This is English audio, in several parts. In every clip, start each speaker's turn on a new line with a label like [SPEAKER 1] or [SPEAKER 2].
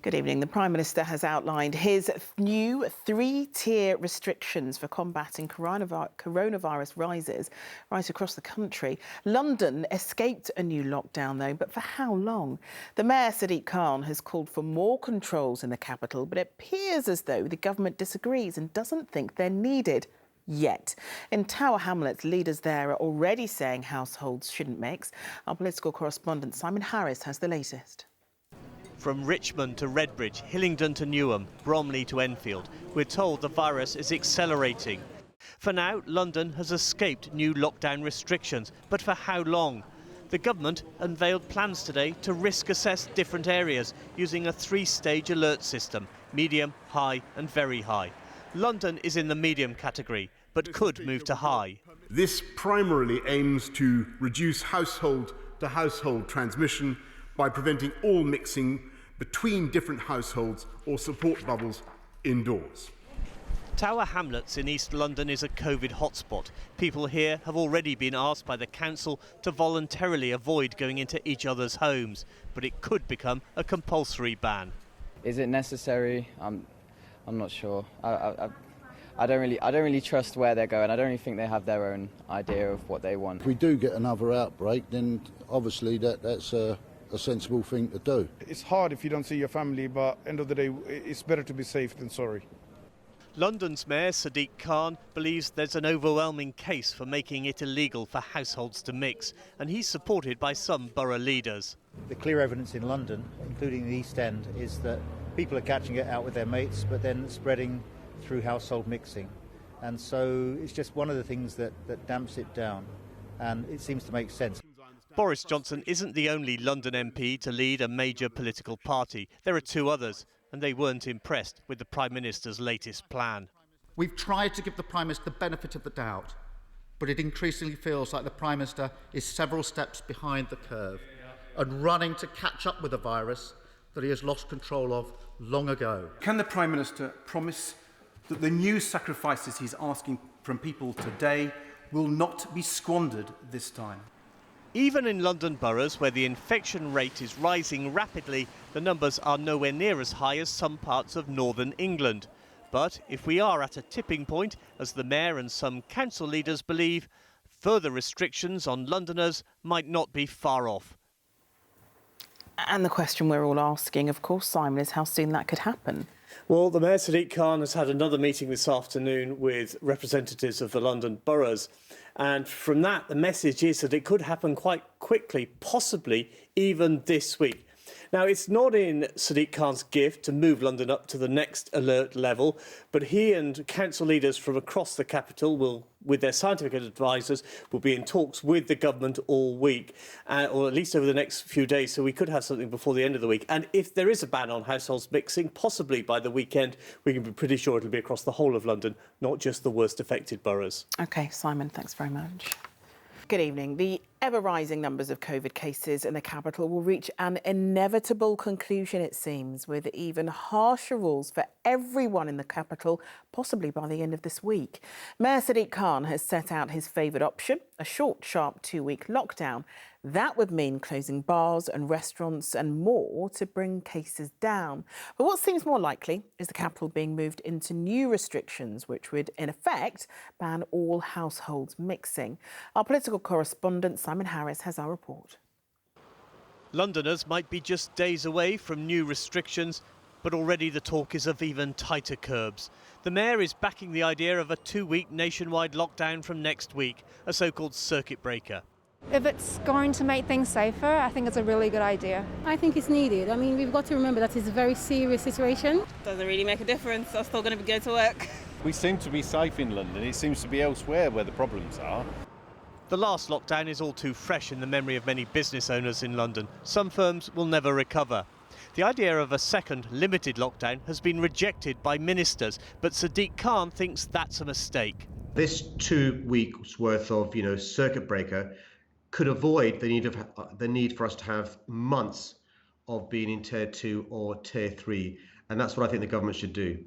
[SPEAKER 1] Good evening. The Prime Minister has outlined his new three-tier restrictions for combating coronavirus rises right across the country. London escaped a new lockdown, though, but for how long? The Mayor, Sadiq Khan, has called for more controls in the capital, but it appears as though the government disagrees and doesn't think they're needed yet. In Tower Hamlets, leaders there are already saying households shouldn't mix. Our political correspondent Simon Harris has the latest.
[SPEAKER 2] From Richmond to Redbridge, Hillingdon to Newham, Bromley to Enfield, we're told the virus is accelerating. For now, London has escaped new lockdown restrictions, but for how long? The government unveiled plans today to risk assess different areas using a three-stage alert system: medium, high and very high. London is in the medium category, but could move to high.
[SPEAKER 3] This primarily aims to reduce household-to-household transmission by preventing all mixing between different households or support bubbles indoors.
[SPEAKER 2] Tower Hamlets in East London is a COVID hotspot. People here have already been asked by the council to voluntarily avoid going into each other's homes, but it could become a compulsory ban.
[SPEAKER 4] Is it necessary? I'm not sure. I don't really trust where they're going. I don't really think they have their own idea of what they want.
[SPEAKER 5] If we do get another outbreak, then obviously that's a sensible thing to do.
[SPEAKER 6] It's hard if you don't see your family, but end of the day, it's better to be safe than sorry.
[SPEAKER 2] London's Mayor Sadiq Khan believes there's an overwhelming case for making it illegal for households to mix, and he's supported by some borough leaders.
[SPEAKER 7] The clear evidence in London, including the East End, is that people are catching it out with their mates, but then spreading through household mixing. And so it's just one of the things that damps it down, and it seems to make sense.
[SPEAKER 2] Boris Johnson isn't the only London MP to lead a major political party. There are two others, and they weren't impressed with the Prime Minister's latest plan.
[SPEAKER 8] We've tried to give the Prime Minister the benefit of the doubt, but it increasingly feels like the Prime Minister is several steps behind the curve and running to catch up with a virus that he has lost control of long ago.
[SPEAKER 9] Can the Prime Minister promise that the new sacrifices he's asking from people today will not be squandered this time?
[SPEAKER 2] Even in London boroughs where the infection rate is rising rapidly, the numbers are nowhere near as high as some parts of northern England. But if we are at a tipping point, as the Mayor and some council leaders believe, further restrictions on Londoners might not be far off.
[SPEAKER 1] And the question we're all asking, of course, Simon, is how soon that could happen.
[SPEAKER 10] Well, the Mayor Sadiq Khan has had another meeting this afternoon with representatives of the London boroughs. And from that, the message is that it could happen quite quickly, possibly even this week. Now, it's not in Sadiq Khan's gift to move London up to the next alert level, but he and council leaders from across the capital will, with their scientific advisors, will be in talks with the government all week, or at least over the next few days, so we could have something before the end of the week. And if there is a ban on households mixing, possibly by the weekend, we can be pretty sure it'll be across the whole of London, not just the worst affected boroughs.
[SPEAKER 1] OK, Simon, thanks very much. Good evening. The ever-rising numbers of COVID cases in the capital will reach an inevitable conclusion, it seems, with even harsher rules for everyone in the capital, possibly by the end of this week. Mayor Sadiq Khan has set out his favoured option, a short, sharp 2-week lockdown. That would mean closing bars and restaurants and more to bring cases down. But what seems more likely is the capital being moved into new restrictions, which would, in effect, ban all households mixing. Our political correspondent Simon Harris has our report.
[SPEAKER 2] Londoners might be just days away from new restrictions, but already the talk is of even tighter curbs. The Mayor is backing the idea of a 2-week nationwide lockdown from next week, a so-called circuit breaker.
[SPEAKER 11] If it's going to make things safer, I think it's a really good idea.
[SPEAKER 12] I think it's needed. I mean, we've got to remember that it's a very serious situation.
[SPEAKER 13] Doesn't really make a difference. I'm still going to go to work.
[SPEAKER 14] We seem to be safe in London. It seems to be elsewhere where the problems are.
[SPEAKER 2] The last lockdown is all too fresh in the memory of many business owners in London. Some firms will never recover. The idea of a second limited lockdown has been rejected by ministers, but Sadiq Khan thinks that's a mistake.
[SPEAKER 15] This 2 weeks worth of, circuit breaker could avoid the need for us to have months of being in tier 2 or tier 3, and that's what I think the government should do.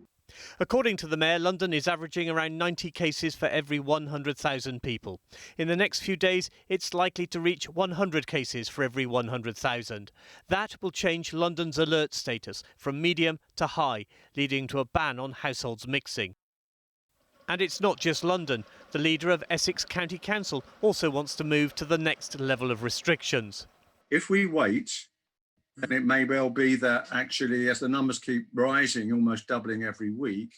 [SPEAKER 2] According to the Mayor, London is averaging around 90 cases for every 100,000 people. In the next few days, it's likely to reach 100 cases for every 100,000. That will change London's alert status from medium to high, leading to a ban on households mixing. And it's not just London. The leader of Essex County Council also wants to move to the next level of restrictions.
[SPEAKER 16] If we wait, then it may well be that actually, as the numbers keep rising, almost doubling every week,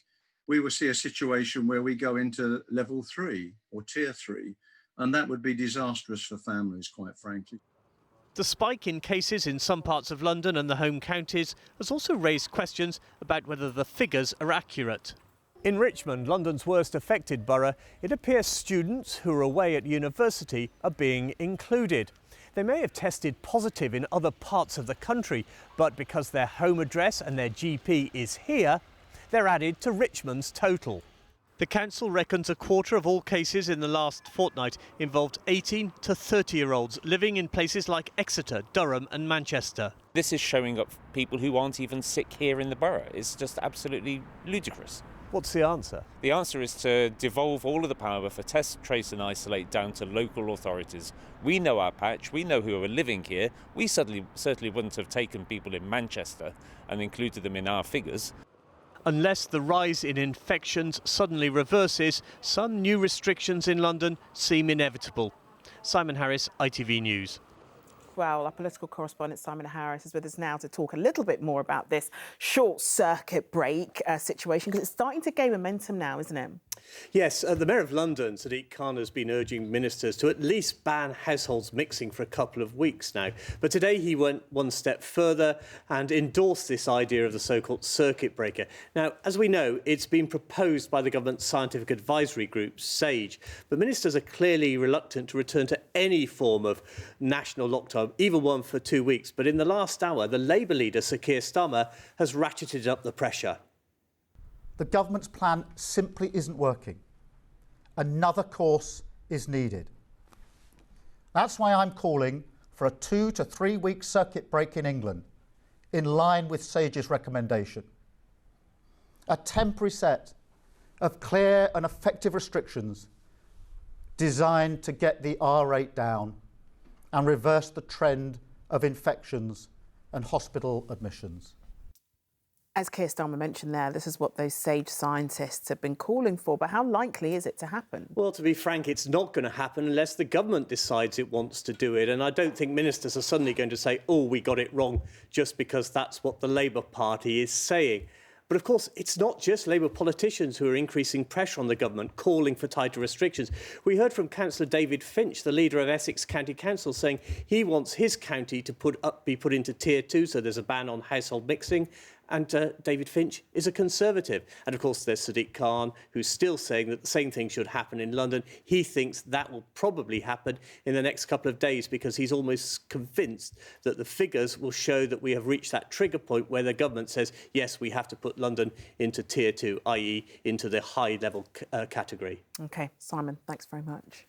[SPEAKER 16] we will see a situation where we go into level 3 or tier 3, and that would be disastrous for families, quite frankly.
[SPEAKER 2] The spike in cases in some parts of London and the home counties has also raised questions about whether the figures are accurate. In Richmond, London's worst affected borough, it appears students who are away at university are being included. They may have tested positive in other parts of the country, but because their home address and their GP is here, they're added to Richmond's total. The council reckons a quarter of all cases in the last fortnight involved 18 to 30-year-olds living in places like Exeter, Durham and Manchester.
[SPEAKER 17] This is showing up people who aren't even sick here in the borough. It's just absolutely ludicrous.
[SPEAKER 10] What's the answer?
[SPEAKER 17] The answer is to devolve all of the power for test, trace and isolate down to local authorities. We know our patch, we know who are living here. We certainly wouldn't have taken people in Manchester and included them in our figures.
[SPEAKER 2] Unless the rise in infections suddenly reverses, some new restrictions in London seem inevitable. Simon Harris, ITV News.
[SPEAKER 1] Well, our political correspondent Simon Harris is with us now to talk a little bit more about this short circuit break situation, because it's starting to gain momentum now, isn't it?
[SPEAKER 10] Yes, the Mayor of London, Sadiq Khan, has been urging ministers to at least ban households mixing for a couple of weeks now. But today he went one step further and endorsed this idea of the so-called circuit breaker. Now, as we know, it's been proposed by the government's scientific advisory group, SAGE. But ministers are clearly reluctant to return to any form of national lockdown, even one for 2 weeks. But in the last hour, the Labour leader, Sir Keir Starmer, has ratcheted up the pressure.
[SPEAKER 8] The government's plan simply isn't working. Another course is needed. That's why I'm calling for a 2 to 3 week circuit break in England, in line with SAGE's recommendation. A temporary set of clear and effective restrictions designed to get the R rate down and reverse the trend of infections and hospital admissions.
[SPEAKER 1] As Keir Starmer mentioned there, this is what those SAGE scientists have been calling for, but how likely is it to happen?
[SPEAKER 10] Well, to be frank, it's not going to happen unless the government decides it wants to do it. And I don't think ministers are suddenly going to say, oh, we got it wrong, just because that's what the Labour Party is saying. But of course, it's not just Labour politicians who are increasing pressure on the government, calling for tighter restrictions. We heard from Councillor David Finch, the leader of Essex County Council, saying he wants his county to be put into Tier 2, so there's a ban on household mixing. And David Finch is a Conservative. And of course, there's Sadiq Khan, who's still saying that the same thing should happen in London. He thinks that will probably happen in the next couple of days, because he's almost convinced that the figures will show that we have reached that trigger point where the government says, yes, we have to put London into Tier 2, i.e. into the high-level category.
[SPEAKER 1] OK, Simon, thanks very much.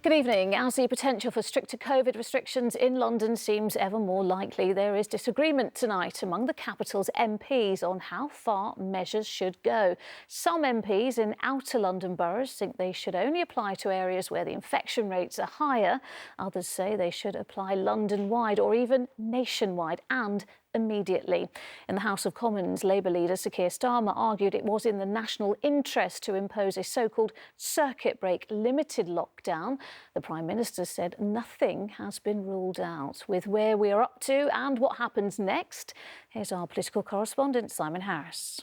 [SPEAKER 18] Good evening. As the potential for stricter COVID restrictions in London seems ever more likely, there is disagreement tonight among the capital's MPs on how far measures should go. Some MPs in outer London boroughs think they should only apply to areas where the infection rates are higher. Others say they should apply London-wide or even nationwide and immediately. In the House of Commons, Labour leader Sir Keir Starmer argued it was in the national interest to impose a so-called circuit break limited lockdown. The Prime Minister said nothing has been ruled out. With where we are up to and what happens next, here's our political correspondent Simon Harris.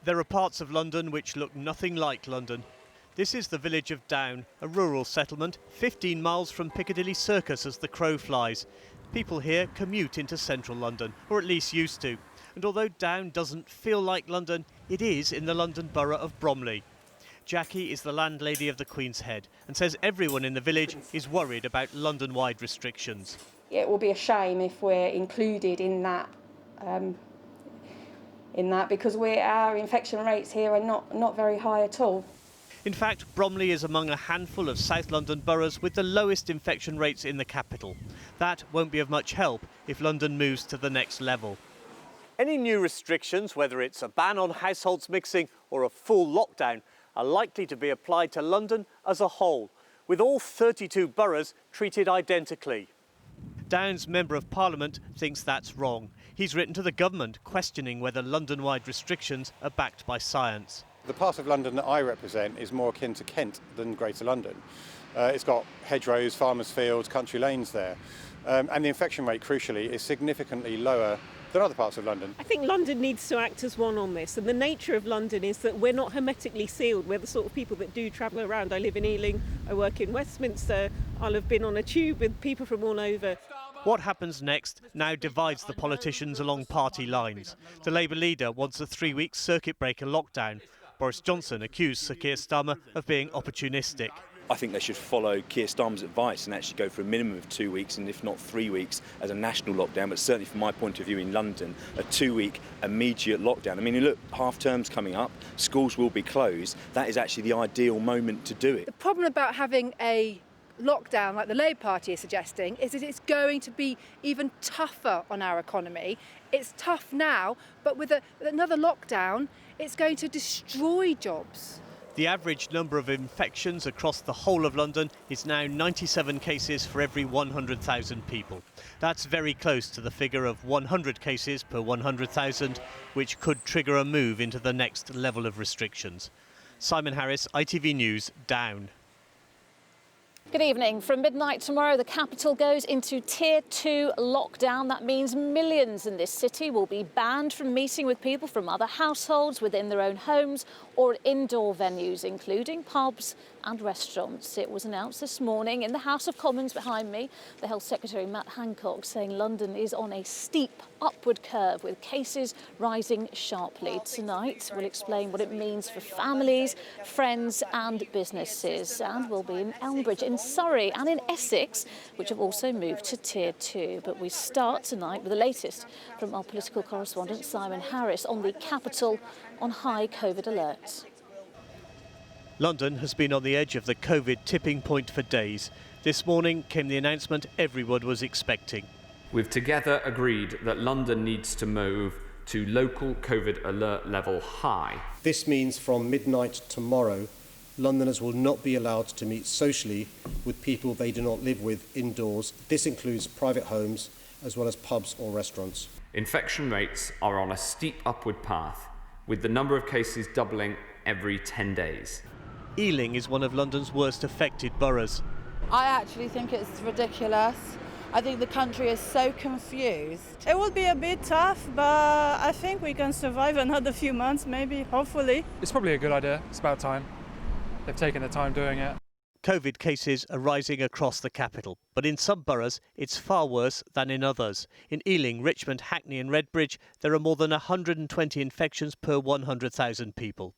[SPEAKER 2] There are parts of London which look nothing like London. This is the village of Down, a rural settlement 15 miles from Piccadilly Circus as the crow flies. People here commute into central London, or at least used to. And although Down doesn't feel like London, it is in the London borough of Bromley. Jackie is the landlady of the Queen's Head and says everyone in the village is worried about London-wide restrictions.
[SPEAKER 19] It will be a shame if we're included in that because our infection rates here are not very high at all.
[SPEAKER 2] In fact, Bromley is among a handful of South London boroughs with the lowest infection rates in the capital. That won't be of much help if London moves to the next level. Any new restrictions, whether it's a ban on households mixing or a full lockdown, are likely to be applied to London as a whole, with all 32 boroughs treated identically. Downs Member of Parliament thinks that's wrong. He's written to the government questioning whether London-wide restrictions are backed by science.
[SPEAKER 20] The part of London that I represent is more akin to Kent than Greater London. It's got hedgerows, farmers' fields, country lanes there. And the infection rate, crucially, is significantly lower than other parts of London.
[SPEAKER 21] I think London needs to act as one on this, and the nature of London is that we're not hermetically sealed. We're the sort of people that do travel around. I live in Ealing, I work in Westminster, I'll have been on a tube with people from all over.
[SPEAKER 2] What happens next now divides the politicians along party lines. The Labour leader wants a 3-week circuit breaker lockdown. Boris Johnson accused Sir Keir Starmer of being opportunistic.
[SPEAKER 22] I think they should follow Keir Starmer's advice and actually go for a minimum of 2 weeks and if not 3 weeks as a national lockdown, but certainly from my point of view in London, a 2-week immediate lockdown. I mean, look, half term's coming up, schools will be closed. That is actually the ideal moment to do it.
[SPEAKER 23] The problem about having a lockdown like the Labour Party is suggesting is that it's going to be even tougher on our economy. It's tough now, but with another lockdown, it's going to destroy jobs.
[SPEAKER 2] The average number of infections across the whole of London is now 97 cases for every 100,000 people. That's very close to the figure of 100 cases per 100,000, which could trigger a move into the next level of restrictions. Simon Harris, ITV News, Down.
[SPEAKER 18] Good evening. From midnight tomorrow, the capital goes into Tier 2 lockdown. That means millions in this city will be banned from meeting with people from other households within their own homes or at indoor venues, including pubs and restaurants. It was announced this morning in the House of Commons behind me. The Health Secretary, Matt Hancock, saying London is on a steep upward curve with cases rising sharply. Tonight, we'll explain what it means for families, friends and businesses. And we'll be in Elmbridge, in Surrey and in Essex, which have also moved to Tier 2. But we start tonight with the latest from our political correspondent Simon Harris on the capital on high COVID alert.
[SPEAKER 2] London has been on the edge of the COVID tipping point for days. This morning came the announcement everyone was expecting.
[SPEAKER 24] We've together agreed that London needs to move to local COVID alert level high.
[SPEAKER 25] This means from midnight tomorrow, Londoners will not be allowed to meet socially with people they do not live with indoors. This includes private homes as well as pubs or restaurants.
[SPEAKER 24] Infection rates are on a steep upward path, with the number of cases doubling every 10 days.
[SPEAKER 2] Ealing is one of London's worst affected boroughs.
[SPEAKER 26] I actually think it's ridiculous. I think the country is so confused.
[SPEAKER 27] It will be a bit tough, but I think we can survive another few months, maybe, hopefully.
[SPEAKER 28] It's probably a good idea. It's about time. They've taken the time doing it.
[SPEAKER 2] COVID cases are rising across the capital, but in some boroughs it's far worse than in others. In Ealing, Richmond, Hackney and Redbridge, there are more than 120 infections per 100,000 people.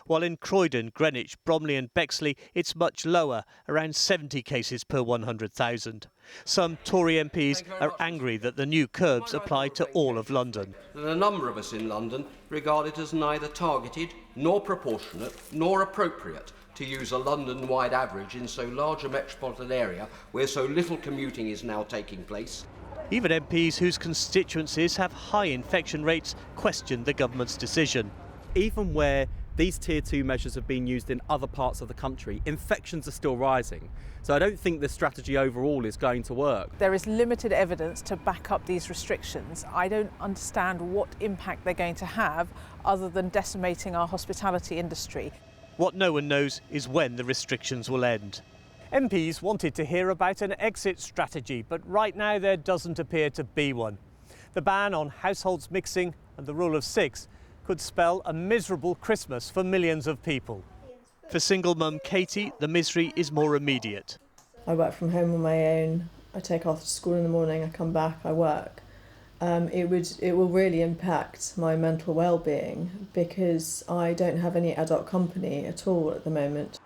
[SPEAKER 2] While in Croydon, Greenwich, Bromley and Bexley, it's much lower, around 70 cases per 100,000. Some Tory MPs are angry that the new curbs apply to all of London.
[SPEAKER 29] That a number of us in London regard it as neither targeted, nor proportionate, nor appropriate to use a London-wide average in so large a metropolitan area where so little commuting is now taking place.
[SPEAKER 2] Even MPs whose constituencies have high infection rates questioned the government's decision.
[SPEAKER 30] Even where these Tier 2 measures have been used in other parts of the country, infections are still rising. So I don't think the strategy overall is going to work.
[SPEAKER 31] There is limited evidence to back up these restrictions. I don't understand what impact they're going to have other than decimating our hospitality industry.
[SPEAKER 2] What no one knows is when the restrictions will end. MPs wanted to hear about an exit strategy, but right now there doesn't appear to be one. The ban on households mixing and the rule of 6 could spell a miserable Christmas for millions of people. For single mum Katie, the misery is more immediate.
[SPEAKER 32] I work from home on my own. I take off to school in the morning, I come back, I work. It will really impact my mental well-being because I don't have any adult company at all at the moment.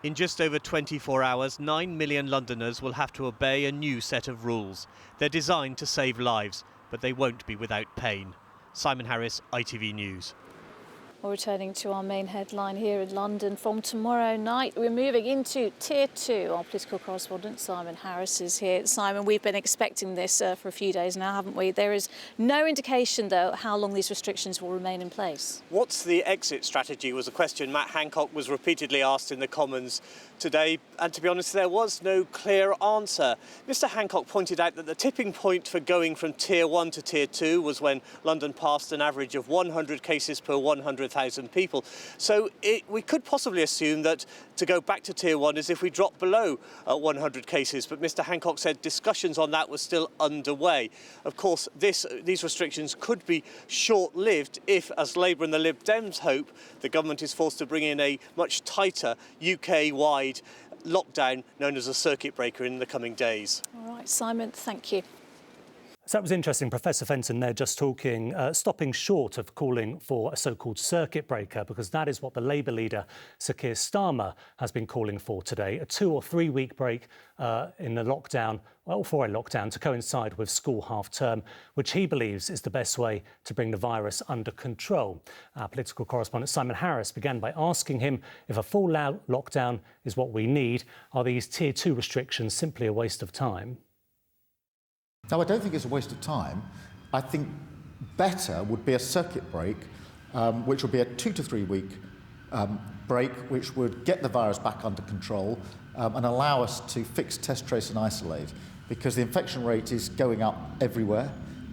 [SPEAKER 2] In just over 24 hours, 9 million Londoners will have to obey a new set of rules. They're designed to save lives, but they won't be without pain. Simon Harris, ITV News.
[SPEAKER 18] Well, returning to our main headline here in London, from tomorrow night we're moving into Tier 2. Our political correspondent Simon Harris is here. Simon, we've been expecting this for a few days now, haven't we? There is no indication, though, how long these restrictions will remain in place.
[SPEAKER 2] What's the exit strategy was a question Matt Hancock was repeatedly asked in the Commons today, and to be honest, there was no clear answer. Mr Hancock pointed out that the tipping point for going from Tier 1 to Tier 2 was when London passed an average of 100 cases per 100,000 people. So we could possibly assume that to go back to Tier 1 is if we drop below 100 cases, but Mr Hancock said discussions on that were still underway. Of course, these restrictions could be short-lived if, as Labour and the Lib Dems hope, the government is forced to bring in a much tighter UK-wide lockdown known as a circuit breaker in the coming days.
[SPEAKER 18] All right, Simon, thank you.
[SPEAKER 3] So that was interesting. Professor Fenton there just talking, stopping short of calling for a so-called circuit breaker, because that is what the Labour leader, Sir Keir Starmer, has been calling for today, a 2 or 3 week break in the lockdown, well, for a lockdown to coincide with school half-term, which he believes is the best way to bring the virus under control. Our political correspondent Simon Harris began by asking him if a full lockdown is what we need. Are these Tier 2 restrictions simply a waste of time?
[SPEAKER 8] No, I don't think it's a waste of time. I think better would be a circuit break, which would be a 2 to 3 week break, which would get the virus back under control and allow us to fix, test, trace and isolate, because the infection rate is going up everywhere.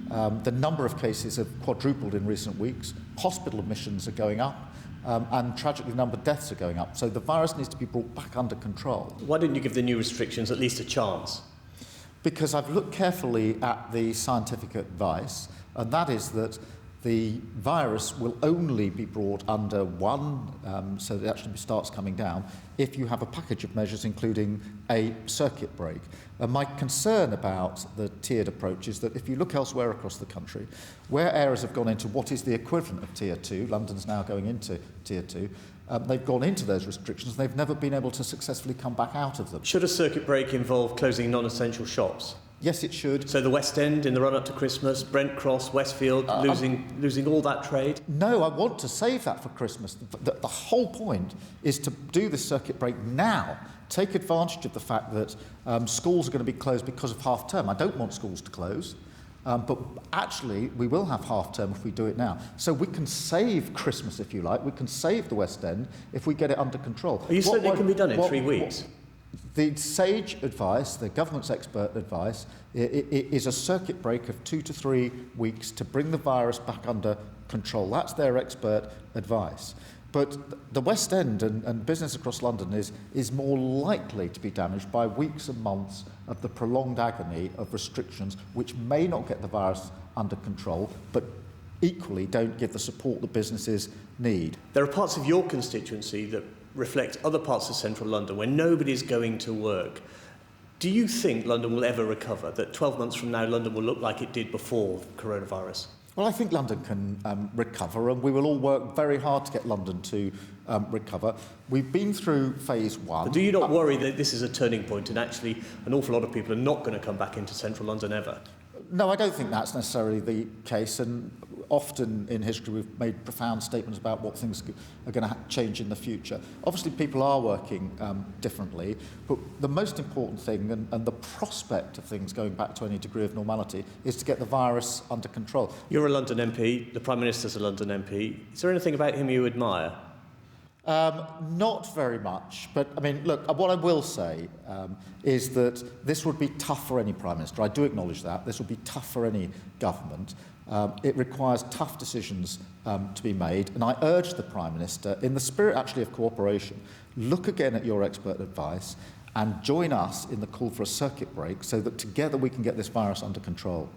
[SPEAKER 8] The number of cases have quadrupled in recent weeks. Hospital admissions are going up. And tragically, the number of deaths are going up. So the virus needs to be brought back under control.
[SPEAKER 10] Why didn't you give the new restrictions at least a chance?
[SPEAKER 8] Because I've looked carefully at the scientific advice, and that is that the virus will only be brought under one, so that it actually starts coming down, if you have a package of measures including a circuit break. And my concern about the tiered approach is that if you look elsewhere across the country, where areas have gone into what is the equivalent of Tier 2, London's now going into Tier 2, they've gone into those restrictions. They've never been able to successfully come back out of them.
[SPEAKER 10] Should a circuit break involve closing non-essential shops?
[SPEAKER 8] Yes, it should.
[SPEAKER 10] So the West End in the run-up to Christmas, Brent Cross, Westfield, losing all that trade?
[SPEAKER 8] No, I want to save that for Christmas. The whole point is to do the circuit break now. Take advantage of the fact that schools are going to be closed because of half-term. I don't want schools to close. But actually, we will have half-term if we do it now. So we can save Christmas, if you like. We can save the West End if we get it under control.
[SPEAKER 10] Are you certain it can be done in 3 weeks?
[SPEAKER 8] The sage advice, the government's expert advice, is a circuit break of 2 to 3 weeks to bring the virus back under control. That's their expert advice. But the West End and business across London is more likely to be damaged by weeks and months of the prolonged agony of restrictions, which may not get the virus under control, but equally don't give the support that businesses need.
[SPEAKER 10] There are parts of your constituency that reflect other parts of central London where nobody's going to work. Do you think London will ever recover, that 12 months from now London will look like it did before coronavirus?
[SPEAKER 8] Well, I think London can recover, and we will all work very hard to get London to recover. We've been through phase 1.
[SPEAKER 10] But do you not worry that this is a turning point and actually an awful lot of people are not going to come back into central London ever?
[SPEAKER 8] No, I don't think that's necessarily the case, and often in history we've made profound statements about what things are going to change in the future. Obviously people are working differently, but the most important thing and the prospect of things going back to any degree of normality is to get the virus under control.
[SPEAKER 10] You're a London MP, the Prime Minister's a London MP. Is there anything about him you admire?
[SPEAKER 8] Not very much, but I mean, look, what I will say is that this would be tough for any Prime Minister. I do acknowledge that. This would be tough for any government. It requires tough decisions to be made, and I urge the Prime Minister, in the spirit actually of cooperation, look again at your expert advice and join us in the call for a circuit break so that together we can get this virus under control.